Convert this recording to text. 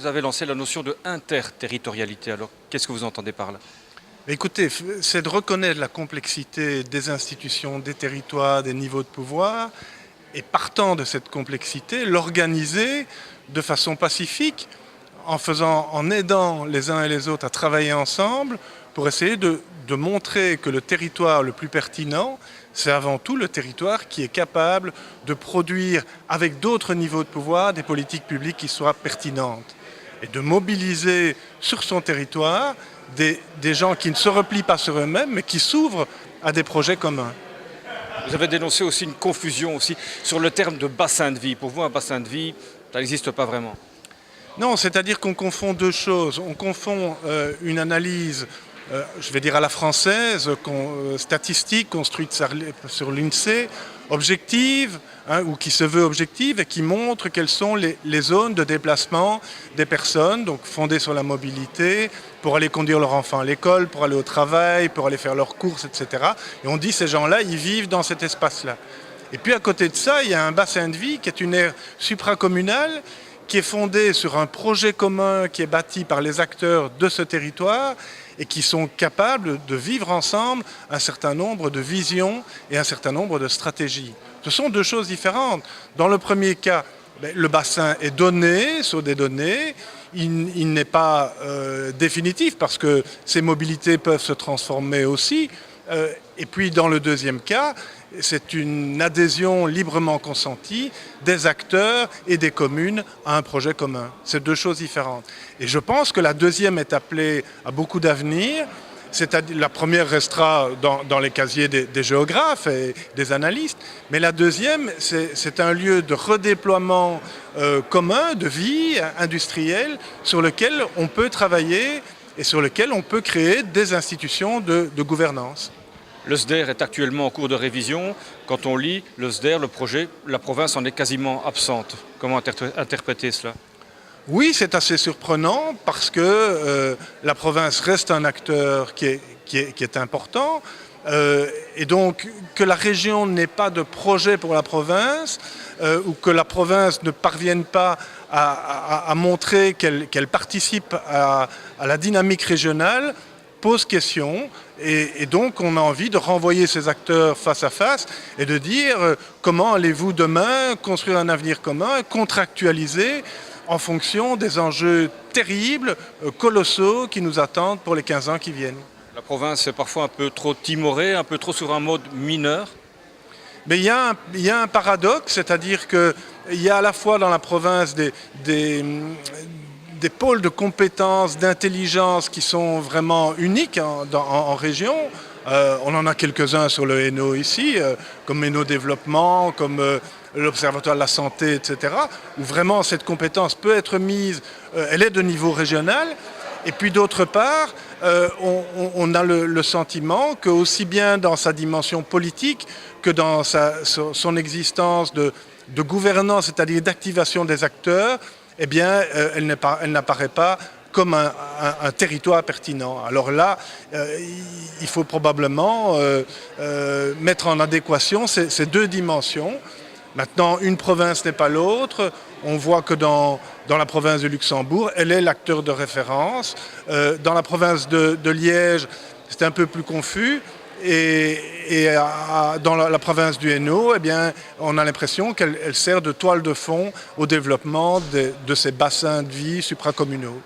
vous avez lancé la notion de interterritorialité. Alors, qu'est-ce que vous entendez par là? Écoutez, c'est de reconnaître la complexité des institutions, des territoires, des niveaux de pouvoir, et partant de cette complexité, l'organiser de façon pacifique, en aidant les uns et les autres à travailler ensemble pour essayer de montrer que le territoire le plus pertinent, c'est avant tout le territoire qui est capable de produire avec d'autres niveaux de pouvoir des politiques publiques qui soient pertinentes et de mobiliser sur son territoire des gens qui ne se replient pas sur eux-mêmes mais qui s'ouvrent à des projets communs. Vous avez dénoncé aussi une confusion aussi sur le terme de bassin de vie. Pour vous, un bassin de vie, ça n'existe pas vraiment. Non, c'est-à-dire qu'on confond deux choses. On confond une analyse, je vais dire à la française, statistique, construite sur l'INSEE, objective, ou qui se veut objective et qui montre quelles sont les zones de déplacement des personnes, donc fondées sur la mobilité, pour aller conduire leur enfant à l'école, pour aller au travail, pour aller faire leurs courses, etc. Et on dit ces gens-là, ils vivent dans cet espace-là. Et puis à côté de ça, il y a un bassin de vie qui est une aire supracommunale, qui est fondée sur un projet commun qui est bâti par les acteurs de ce territoire et qui sont capables de vivre ensemble un certain nombre de visions et un certain nombre de stratégies. Ce sont deux choses différentes. Dans le premier cas, le bassin est donné sur des données, il n'est pas définitif parce que ces mobilités peuvent se transformer aussi. Et puis dans le deuxième cas, c'est une adhésion librement consentie des acteurs et des communes à un projet commun. C'est deux choses différentes. Et je pense que la deuxième est appelée à beaucoup d'avenir. La première restera dans les casiers des géographes et des analystes, mais la deuxième, c'est un lieu de redéploiement commun, de vie industrielle, sur lequel on peut travailler et sur lequel on peut créer des institutions de gouvernance. Le SDER est actuellement en cours de révision. Quand on lit le SDER, le projet, la province en est quasiment absente. Comment interpréter cela? Oui, c'est assez surprenant parce que la province reste un acteur qui est important. Et donc, que la région n'ait pas de projet pour la province ou que la province ne parvienne pas à montrer qu'elle participe à la dynamique régionale pose question. Et donc, on a envie de renvoyer ces acteurs face à face et de dire comment allez-vous demain construire un avenir commun, contractualiser en fonction des enjeux terribles, colossaux qui nous attendent pour les 15 ans qui viennent. La province est parfois un peu trop timorée, un peu trop sur un mode mineur. Mais il y a un paradoxe, c'est-à-dire qu'il y a à la fois dans la province des pôles de compétences, d'intelligence qui sont vraiment uniques en région. On en a quelques-uns sur le Hainaut ici, comme Hainaut Développement, comme l'Observatoire de la santé, etc., où vraiment cette compétence peut être mise, elle est de niveau régional. Et puis d'autre part, on a le sentiment que aussi bien dans sa dimension politique que dans son existence de gouvernance, c'est-à-dire d'activation des acteurs, eh bien, elle n'apparaît pas comme un territoire pertinent. Alors là, il faut probablement mettre en adéquation ces deux dimensions. Maintenant, une province n'est pas l'autre. On voit que dans la province de Luxembourg, elle est l'acteur de référence. Dans la province de Liège, c'est un peu plus confus. Et dans la province du Hainaut, eh bien, on a l'impression qu'elle sert de toile de fond au développement de ces bassins de vie supracommunaux.